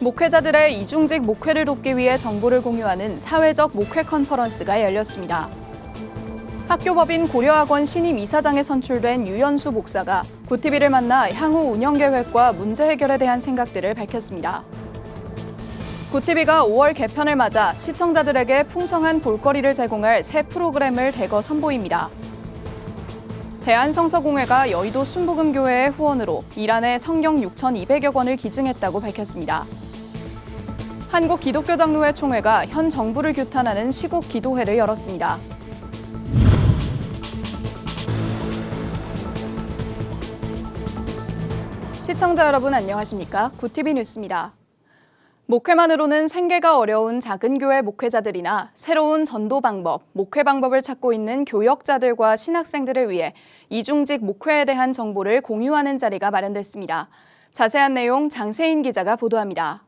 목회자들의 이중직 목회를 돕기 위해 정보를 공유하는 사회적 목회 컨퍼런스가 열렸습니다. 학교법인 고려학원 신임 이사장에 선출된 유연수 목사가 구티비를 만나 향후 운영 계획과 문제 해결에 대한 생각들을 밝혔습니다. 구티비가 5월 개편을 맞아 시청자들에게 풍성한 볼거리를 제공할 새 프로그램을 대거 선보입니다. 대한성서공회가 여의도 순복음교회의 후원으로 이란에 성경 6,200여 권을 기증했다고 밝혔습니다. 한국기독교장로회 총회가 현 정부를 규탄하는 시국 기도회를 열었습니다. 시청자 여러분 안녕하십니까? 구티비 뉴스입니다. 목회만으로는 생계가 어려운 작은 교회 목회자들이나 새로운 전도 방법, 목회 방법을 찾고 있는 교역자들과 신학생들을 위해 이중직 목회에 대한 정보를 공유하는 자리가 마련됐습니다. 자세한 내용 장세인 기자가 보도합니다.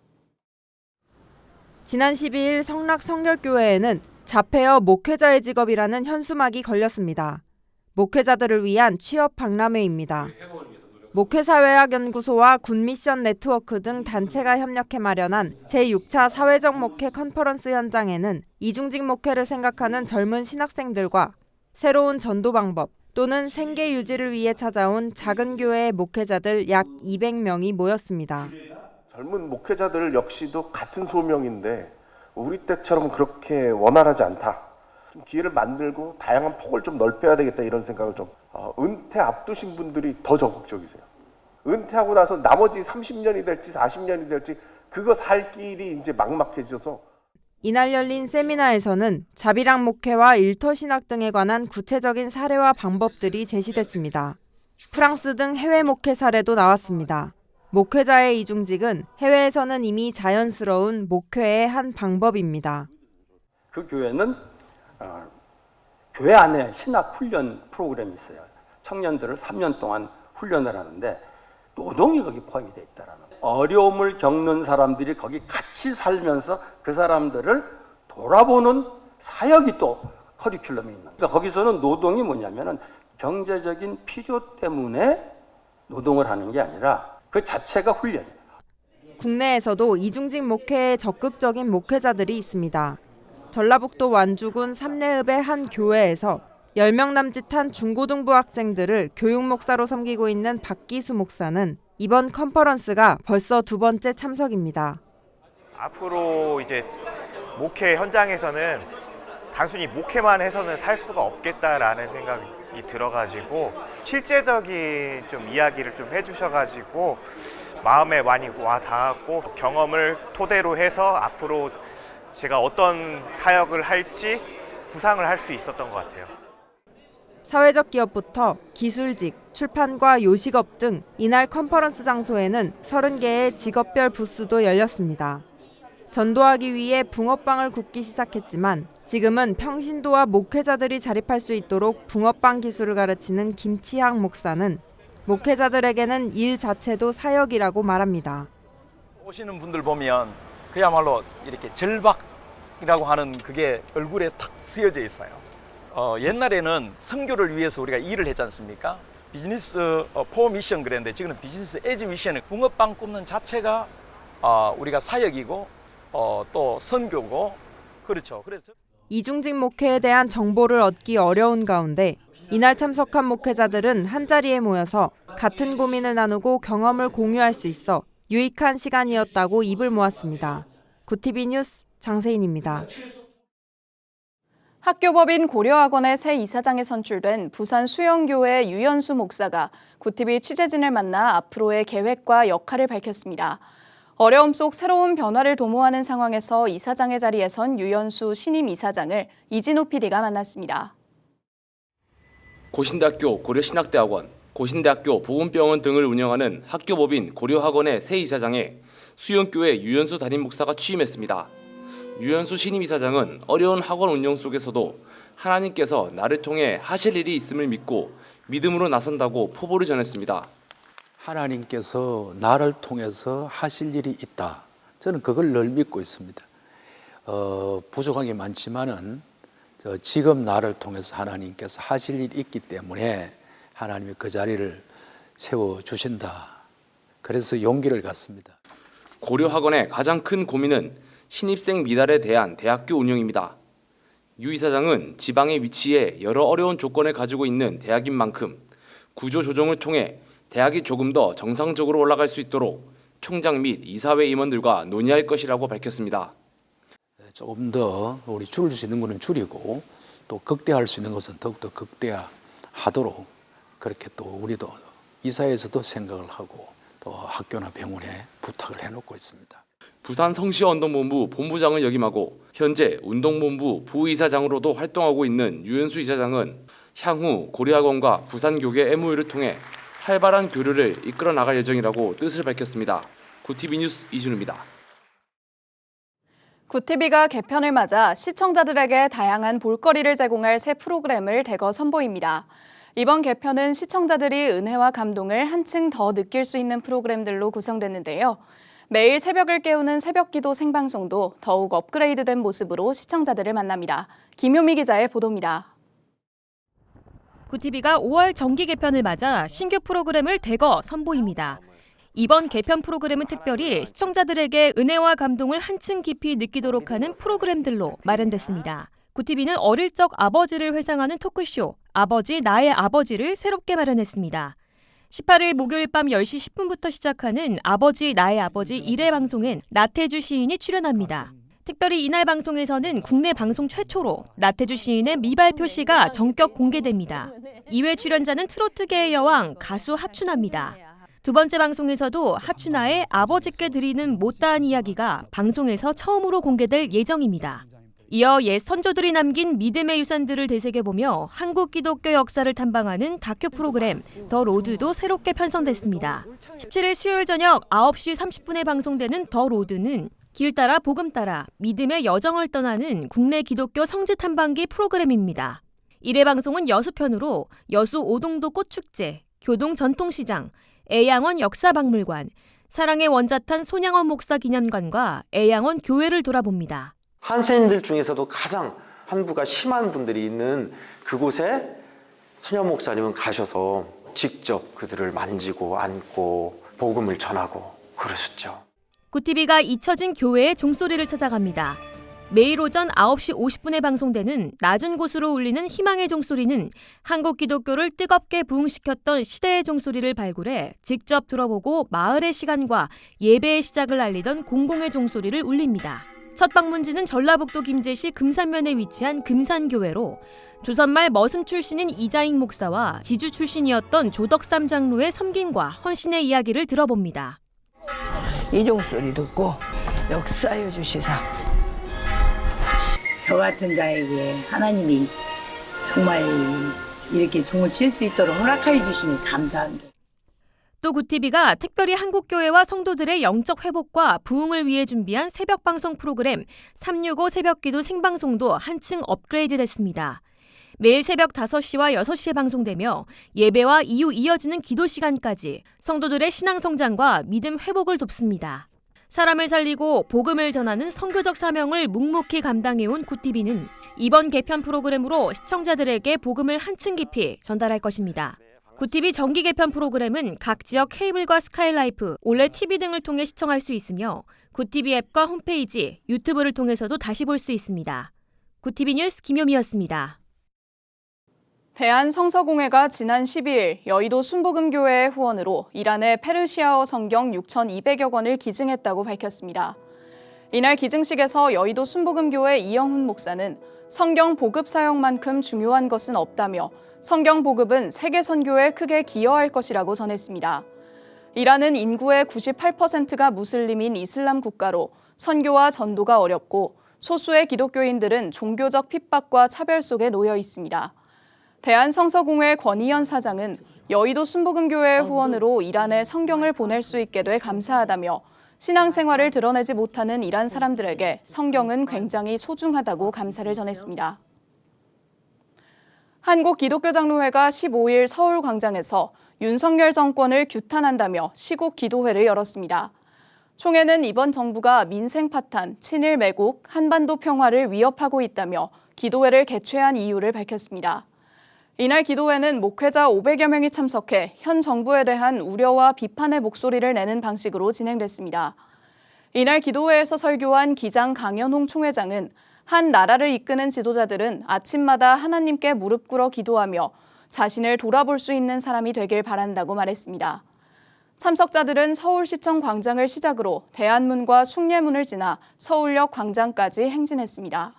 지난 12일 성락 성결교회에는 자폐어 목회자의 직업이라는 현수막이 걸렸습니다. 목회자들을 위한 취업 박람회입니다. 목회사회학연구소와 굿미션 네트워크 등 단체가 협력해 마련한 제6차 사회적 목회 컨퍼런스 현장에는 이중직 목회를 생각하는 젊은 신학생들과 새로운 전도 방법 또는 생계 유지를 위해 찾아온 작은 교회의 목회자들 약 200명이 모였습니다. 젊은 목회자들 역시도 같은 소명인데 우리 때처럼 그렇게 원활하지 않다. 좀 기회를 만들고 다양한 폭을 좀 넓혀야 되겠다 이런 생각을 좀 은퇴 앞두신 분들이 더 적극적이세요. 은퇴하고 나서 나머지 30년이 될지 40년이 될지 그거 살 길이 이제 막막해져서 이날 열린 세미나에서는 자비랑 목회와 일터 신학 등에 관한 구체적인 사례와 방법들이 제시됐습니다. 프랑스 등 해외 목회 사례도 나왔습니다. 목회자의 이중직은 해외에서는 이미 자연스러운 목회의 한 방법입니다. 그 교회는 교회 안에 신학 훈련 프로그램이 있어요. 청년들을 3년 동안 훈련을 하는데 노동이 거기 포함이 돼 있다라는 거예요. 어려움을 겪는 사람들이 거기 같이 살면서 그 사람들을 돌아보는 사역이 또 커리큘럼이 있는 거예요. 그러니까 거기서는 노동이 뭐냐면은 경제적인 필요 때문에 노동을 하는 게 아니라 그 자체가 훈련이에요. 국내에서도 이중직 목회에 적극적인 목회자들이 있습니다. 전라북도 완주군 삼례읍의 한 교회에서 10명 남짓한 중고등부 학생들을 교육 목사로 섬기고 있는 박기수 목사는 이번 컨퍼런스가 벌써 두 번째 참석입니다. 앞으로 이제 목회 현장에서는 단순히 목회만 해서는 살 수가 없겠다라는 생각이 들어가지고 실제적인 좀 이야기를 좀 해주셔가지고 마음에 많이 와 닿았고 경험을 토대로 해서 앞으로 제가 어떤 사역을 할지 구상을 할 수 있었던 것 같아요. 사회적 기업부터 기술직, 출판과 요식업 등 이날 컨퍼런스 장소에는 30개의 직업별 부스도 열렸습니다. 전도하기 위해 붕어빵을 굽기 시작했지만 지금은 평신도와 목회자들이 자립할 수 있도록 붕어빵 기술을 가르치는 김치학 목사는 목회자들에게는 일 자체도 사역이라고 말합니다. 오시는 분들 보면 그야말로 이렇게 절박이라고 하는 그게 얼굴에 탁 쓰여져 있어요. 옛날에는 선교를 위해서 우리가 일을 했지 않습니까? 비즈니스 포 미션 그랬는데 지금은 비즈니스 에즈 미션을 붕어빵 굽는 자체가 우리가 사역이고 또 선교고 그렇죠. 그래서 이중직 목회에 대한 정보를 얻기 어려운 가운데 이날 참석한 목회자들은 한자리에 모여서 같은 고민을 나누고 경험을 공유할 수 있어 유익한 시간이었다고 입을 모았습니다. 구티비 뉴스 장세인입니다. 학교법인 고려학원의 새 이사장에 선출된 부산 수영교회 유연수 목사가 구티비 취재진을 만나 앞으로의 계획과 역할을 밝혔습니다. 어려움 속 새로운 변화를 도모하는 상황에서 이사장의 자리에 선 유연수 신임 이사장을 이진우 PD가 만났습니다. 고신대학교 고려신학대학원, 고신대학교 보건병원 등을 운영하는 학교법인 고려학원의 새 이사장에 수영교회 유연수 담임 목사가 취임했습니다. 유연수 신임 이사장은 어려운 학원 운영 속에서도 하나님께서 나를 통해 하실 일이 있음을 믿고 믿음으로 나선다고 포부를 전했습니다. 하나님께서 나를 통해서 하실 일이 있다. 저는 그걸 늘 믿고 있습니다. 부족한 게 많지만은 지금 나를 통해서 하나님께서 하실 일이 있기 때문에 하나님이 그 자리를 세워주신다. 그래서 용기를 갖습니다. 고려학원의 가장 큰 고민은 신입생 미달에 대한 대학교 운영입니다. 유 이사장은 지방에 위치해 여러 어려운 조건을 가지고 있는 대학인 만큼 구조 조정을 통해 대학이 조금 더 정상적으로 올라갈 수 있도록 총장 및 이사회 임원들과 논의할 것이라고 밝혔습니다. 조금 더 우리 줄일 수 있는 것은 줄이고 또 극대화할 수 있는 것은 더욱더 극대화하도록 그렇게 또 우리도 이사회에서도 생각을 하고 또 학교나 병원에 부탁을 해놓고 있습니다. 부산 성시운동본부 본부장을 역임하고 현재 운동본부 부이사장으로도 활동하고 있는 유현수 이사장은 향후 고려학원과 부산교계 MOU를 통해 활발한 교류를 이끌어 나갈 예정이라고 뜻을 밝혔습니다. 구TV 뉴스 이준우입니다. 구TV가 개편을 맞아 시청자들에게 다양한 볼거리를 제공할 새 프로그램을 대거 선보입니다. 이번 개편은 시청자들이 은혜와 감동을 한층 더 느낄 수 있는 프로그램들로 구성됐는데요. 매일 새벽을 깨우는 새벽기도 생방송도 더욱 업그레이드된 모습으로 시청자들을 만납니다. 김효미 기자의 보도입니다. 구TV가 5월 정기 개편을 맞아 신규 프로그램을 대거 선보입니다. 이번 개편 프로그램은 특별히 시청자들에게 은혜와 감동을 한층 깊이 느끼도록 하는 프로그램들로 마련됐습니다. 구TV는 어릴 적 아버지를 회상하는 토크쇼 아버지 나의 아버지를 새롭게 마련했습니다. 18일 목요일 밤 10시 10분부터 시작하는 아버지 나의 아버지 1회 방송엔 나태주 시인이 출연합니다. 특별히 이날 방송에서는 국내 방송 최초로 나태주 시인의 미발표 시가 전격 공개됩니다. 2회 출연자는 트로트계의 여왕 가수 하춘아입니다. 두 번째 방송에서도 하춘아의 아버지께 드리는 못다한 이야기가 방송에서 처음으로 공개될 예정입니다. 이어 옛 선조들이 남긴 믿음의 유산들을 되새겨보며 한국 기독교 역사를 탐방하는 다큐 프로그램 더 로드도 새롭게 편성됐습니다. 17일 수요일 저녁 9시 30분에 방송되는 더 로드는 길 따라 복음 따라 믿음의 여정을 떠나는 국내 기독교 성지 탐방기 프로그램입니다. 1회 방송은 여수편으로 여수 오동도 꽃축제, 교동 전통시장, 애양원 역사박물관, 사랑의 원자탄 손양원 목사 기념관과 애양원 교회를 돌아봅니다. 한센인들 중에서도 가장 한부가 심한 분들이 있는 그곳에 손양 목사님은 가셔서 직접 그들을 만지고 안고 복음을 전하고 그러셨죠. 구TV가 잊혀진 교회의 종소리를 찾아갑니다. 매일 오전 9시 50분에 방송되는 낮은 곳으로 울리는 희망의 종소리는 한국 기독교를 뜨겁게 부흥시켰던 시대의 종소리를 발굴해 직접 들어보고 마을의 시간과 예배의 시작을 알리던 공공의 종소리를 울립니다. 첫 방문지는 전라북도 김제시 금산면에 위치한 금산교회로 조선말 머슴 출신인 이자익 목사와 지주 출신이었던 조덕삼 장로의 섬김과 헌신의 이야기를 들어봅니다. 이 종소리 듣고 역사여 주시사. 저 같은 자에게 하나님이 정말 이렇게 종을 칠 수 있도록 허락해 주시니 감사합니다. 또 구TV가 특별히 한국교회와 성도들의 영적 회복과 부흥을 위해 준비한 새벽 방송 프로그램 365 새벽기도 생방송도 한층 업그레이드됐습니다. 매일 새벽 5시와 6시에 방송되며 예배와 이후 이어지는 기도 시간까지 성도들의 신앙 성장과 믿음 회복을 돕습니다. 사람을 살리고 복음을 전하는 선교적 사명을 묵묵히 감당해온 구TV는 이번 개편 프로그램으로 시청자들에게 복음을 한층 깊이 전달할 것입니다. 구TV 정기 개편 프로그램은 각 지역 케이블과 스카이라이프, 올레 TV 등을 통해 시청할 수 있으며 구TV 앱과 홈페이지, 유튜브를 통해서도 다시 볼 수 있습니다. 구TV 뉴스 김효미였습니다. 대한성서공회가 지난 12일 여의도 순복음교회의 후원으로 이란의 페르시아어 성경 6,200여 권을 기증했다고 밝혔습니다. 이날 기증식에서 여의도 순복음교회 이영훈 목사는 성경 보급 사역만큼 중요한 것은 없다며 성경 보급은 세계 선교에 크게 기여할 것이라고 전했습니다. 이란은 인구의 98%가 무슬림인 이슬람 국가로 선교와 전도가 어렵고 소수의 기독교인들은 종교적 핍박과 차별 속에 놓여 있습니다. 대한성서공회 권희연 사장은 여의도 순복음교회의 후원으로 이란에 성경을 보낼 수 있게 돼 감사하다며 신앙생활을 드러내지 못하는 이란 사람들에게 성경은 굉장히 소중하다고 감사를 전했습니다. 한국기독교장로회가 15일 서울광장에서 윤석열 정권을 규탄한다며 시국 기도회를 열었습니다. 총회는 이번 정부가 민생 파탄, 친일 매국, 한반도 평화를 위협하고 있다며 기도회를 개최한 이유를 밝혔습니다. 이날 기도회는 목회자 500여 명이 참석해 현 정부에 대한 우려와 비판의 목소리를 내는 방식으로 진행됐습니다. 이날 기도회에서 설교한 기장 강연홍 총회장은 한 나라를 이끄는 지도자들은 아침마다 하나님께 무릎 꿇어 기도하며 자신을 돌아볼 수 있는 사람이 되길 바란다고 말했습니다. 참석자들은 서울시청 광장을 시작으로 대안문과 숭례문을 지나 서울역 광장까지 행진했습니다.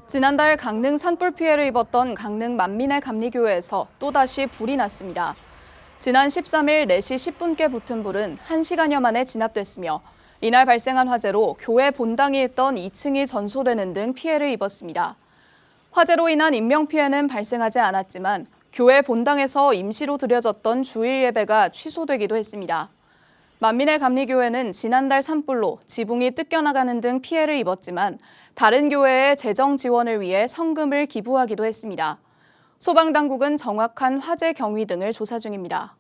지난달 강릉 산불 피해를 입었던 강릉 만민의 감리교회에서 또다시 불이 났습니다. 지난 13일 4시 10분께 붙은 불은 1시간여 만에 진압됐으며 이날 발생한 화재로 교회 본당이 있던 2층이 전소되는 등 피해를 입었습니다. 화재로 인한 인명피해는 발생하지 않았지만 교회 본당에서 임시로 드려졌던 주일 예배가 취소되기도 했습니다. 만민의 감리교회는 지난달 산불로 지붕이 뜯겨나가는 등 피해를 입었지만 다른 교회의 재정 지원을 위해 성금을 기부하기도 했습니다. 소방당국은 정확한 화재 경위 등을 조사 중입니다.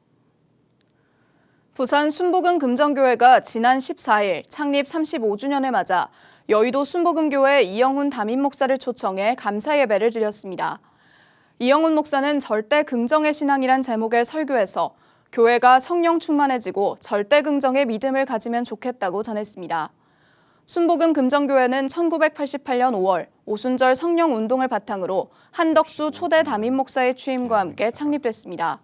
부산 순복음 금정교회가 지난 14일 창립 35주년을 맞아 여의도 순복음교회 이영훈 담임 목사를 초청해 감사 예배를 드렸습니다. 이영훈 목사는 절대 긍정의 신앙이란 제목의 설교에서 교회가 성령 충만해지고 절대 긍정의 믿음을 가지면 좋겠다고 전했습니다. 순복음 금정교회는 1988년 5월 오순절 성령 운동을 바탕으로 한덕수 초대 담임 목사의 취임과 함께 창립됐습니다.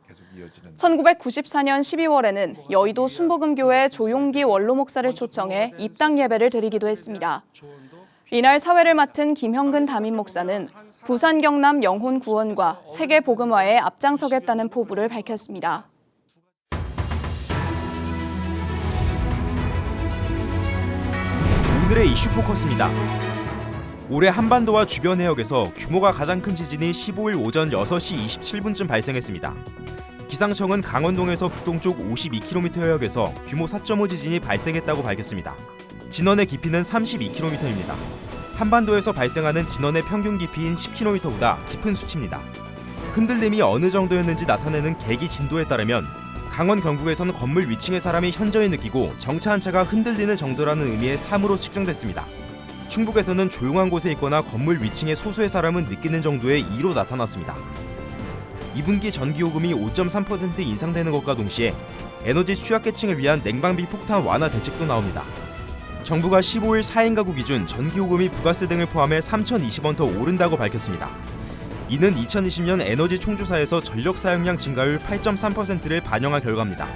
1994년 12월에는 여의도 순복음교회 조용기 원로 목사를 초청해 입당 예배를 드리기도 했습니다. 이날 사회를 맡은 김형근 담임 목사는 부산 경남 영혼 구원과 세계 복음화에 앞장서겠다는 포부를 밝혔습니다. 오늘의 이슈 포커스입니다. 올해 한반도와 주변 해역에서 규모가 가장 큰 지진이 15일 오전 6시 27분쯤 발생했습니다. 기상청은 강원동에서 북동쪽 52km 해역에서 규모 4.5 지진이 발생했다고 밝혔습니다. 진원의 깊이는 32km입니다. 한반도에서 발생하는 진원의 평균 깊이인 10km보다 깊은 수치입니다. 흔들림이 어느 정도였는지 나타내는 계기 진도에 따르면 강원 경북에서는 건물 위층의 사람이 현저히 느끼고 정차 한 차가 흔들리는 정도라는 의미의 3으로 측정됐습니다. 충북에서는 조용한 곳에 있거나 건물 위층의 소수의 사람은 느끼는 정도의 2로 나타났습니다. 2분기 전기요금이 5.3% 인상되는 것과 동시에 에너지 취약계층을 위한 냉방비 폭탄 완화 대책도 나옵니다. 정부가 15일 4인 가구 기준 전기요금이 부가세 등을 포함해 3,020원 더 오른다고 밝혔습니다. 이는 2020년 에너지 총조사에서 전력 사용량 증가율 8.3%를 반영한 결과입니다.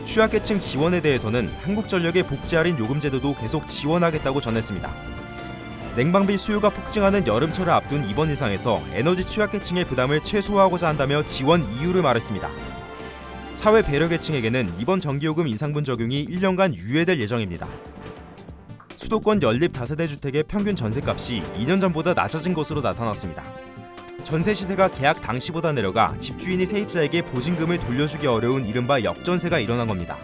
취약계층 지원에 대해서는 한국전력의 복지 할인 요금 제도도 계속 지원하겠다고 전했습니다. 냉방비 수요가 폭증하는 여름철을 앞둔 이번 인상에서 에너지 취약계층의 부담을 최소화하고자 한다며 지원 이유를 말했습니다. 사회 배려계층에게는 이번 전기요금 인상분 적용이 1년간 유예될 예정입니다. 수도권 연립 다세대 주택의 평균 전셋값이 2년 전보다 낮아진 것으로 나타났습니다. 전세 시세가 계약 당시보다 내려가 집주인이 세입자에게 보증금을 돌려주기 어려운 이른바 역전세가 일어난 겁니다.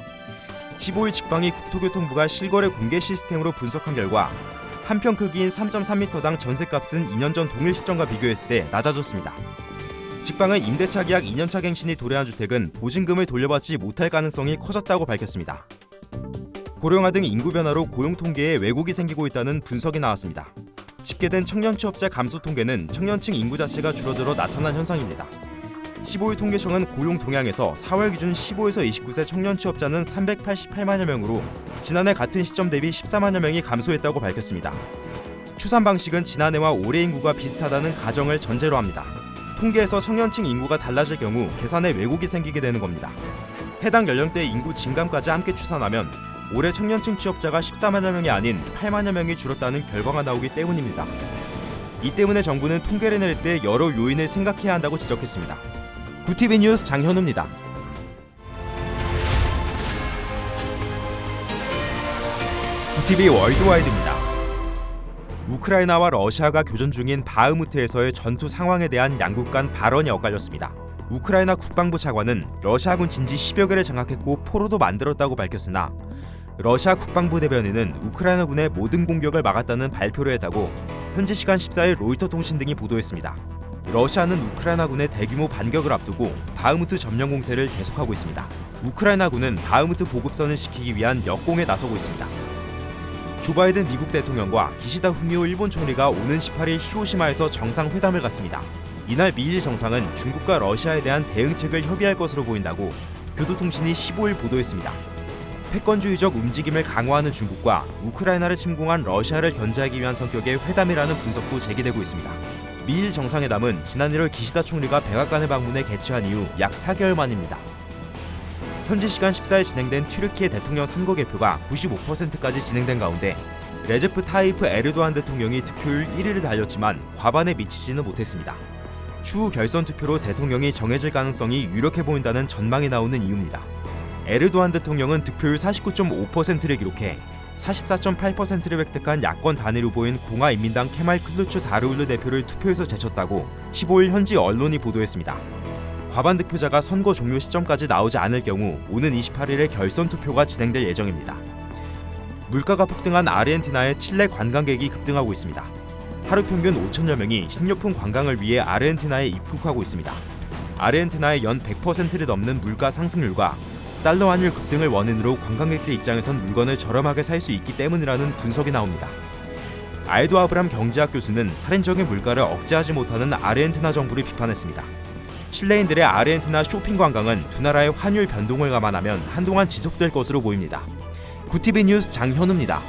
15일 직방위 국토교통부가 실거래 공개 시스템으로 분석한 결과 한 평 크기인 3.3m당 전세값은 2년 전 동일 시점과 비교했을 때 낮아졌습니다. 직방은 임대차 계약 2년차 갱신이 도래한 주택은 보증금을 돌려받지 못할 가능성이 커졌다고 밝혔습니다. 고령화 등 인구 변화로 고용 통계에 왜곡이 생기고 있다는 분석이 나왔습니다. 집계된 청년 취업자 감소 통계는 청년층 인구 자체가 줄어들어 나타난 현상입니다. 15일 통계청은 고용 동향에서 4월 기준 15에서 29세 청년 취업자는 388만여 명으로 지난해 같은 시점 대비 14만여 명이 감소했다고 밝혔습니다. 추산 방식은 지난해와 올해 인구가 비슷하다는 가정을 전제로 합니다. 통계에서 청년층 인구가 달라질 경우 계산에 왜곡이 생기게 되는 겁니다. 해당 연령대 인구 증감까지 함께 추산하면 올해 청년층 취업자가 14만여 명이 아닌 8만여 명이 줄었다는 결과가 나오기 때문입니다. 이 때문에 정부는 통계를 내릴 때 여러 요인을 생각해야 한다고 지적했습니다. 구TV 뉴스 장현우입니다. 구TV 월드와이드입니다. 우크라이나와 러시아가 교전 중인 바흐무트에서의 전투 상황에 대한 양국 간 발언이 엇갈렸습니다. 우크라이나 국방부 차관은 러시아군 진지 10여 개를 장악했고 포로도 만들었다고 밝혔으나 러시아 국방부 대변인은 우크라이나군의 모든 공격을 막았다는 발표를 했다고 현지 시간 14일 로이터 통신 등이 보도했습니다. 러시아는 우크라이나군의 대규모 반격을 앞두고 바흐무트 점령 공세를 계속하고 있습니다. 우크라이나군은 바흐무트 보급선을 지키기 위한 역공에 나서고 있습니다. 조 바이든 미국 대통령과 기시다 후미오 일본 총리가 오는 18일 히로시마에서 정상회담을 갖습니다. 이날 미일 정상은 중국과 러시아에 대한 대응책을 협의할 것으로 보인다고 교도통신이 15일 보도했습니다. 패권주의적 움직임을 강화하는 중국과 우크라이나를 침공한 러시아를 견제하기 위한 성격의 회담이라는 분석도 제기되고 있습니다. 미일 정상회담은 지난 1월 기시다 총리가 백악관을 방문해 개최한 이후 약 4개월 만입니다. 현지 시간 14일 진행된 튀르키예 대통령 선거 개표가 95%까지 진행된 가운데 레제프 타이프 에르도안 대통령이 득표율 1위를 달렸지만 과반에 미치지는 못했습니다. 추후 결선 투표로 대통령이 정해질 가능성이 유력해 보인다는 전망이 나오는 이유입니다. 에르도안 대통령은 득표율 49.5%를 기록해 44.8%를 획득한 야권 단일 후보인 공화인민당 케말 클루추 다르울루 대표를 투표에서 제쳤다고 15일 현지 언론이 보도했습니다. 과반 득표자가 선거 종료 시점까지 나오지 않을 경우 오는 28일에 결선 투표가 진행될 예정입니다. 물가가 폭등한 아르헨티나의 칠레 관광객이 급등하고 있습니다. 하루 평균 5천여 명이 식료품 관광을 위해 아르헨티나에 입국하고 있습니다. 아르헨티나의 연 100%를 넘는 물가 상승률과 달러 환율 급등을 원인으로 관광객들 입장에선 물건을 저렴하게 살 수 있기 때문이라는 분석이 나옵니다. 알도 아브람 경제학 교수는 살인적인 물가를 억제하지 못하는 아르헨티나 정부를 비판했습니다. 칠레인들의 아르헨티나 쇼핑 관광은 두 나라의 환율 변동을 감안하면 한동안 지속될 것으로 보입니다. 구티비 뉴스 장현우입니다.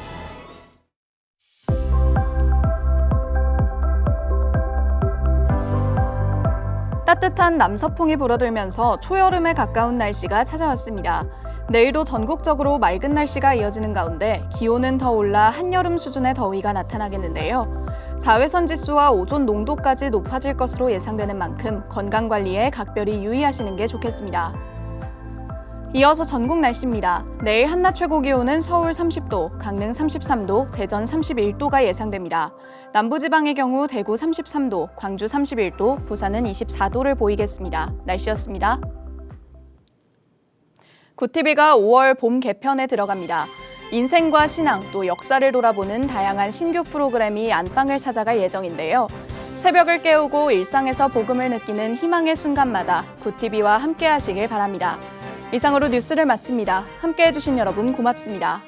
따뜻한 남서풍이 불어들면서 초여름에 가까운 날씨가 찾아왔습니다. 내일도 전국적으로 맑은 날씨가 이어지는 가운데 기온은 더 올라 한여름 수준의 더위가 나타나겠는데요. 자외선 지수와 오존 농도까지 높아질 것으로 예상되는 만큼 건강관리에 각별히 유의하시는 게 좋겠습니다. 이어서 전국 날씨입니다. 내일 한낮 최고 기온은 서울 30도, 강릉 33도, 대전 31도가 예상됩니다. 남부지방의 경우 대구 33도, 광주 31도, 부산은 24도를 보이겠습니다. 날씨였습니다. 구티비가 5월 봄 개편에 들어갑니다. 인생과 신앙 또 역사를 돌아보는 다양한 신규 프로그램이 안방을 찾아갈 예정인데요. 새벽을 깨우고 일상에서 복음을 느끼는 희망의 순간마다 구티비와 함께 하시길 바랍니다. 이상으로 뉴스를 마칩니다. 함께해 주신 여러분 고맙습니다.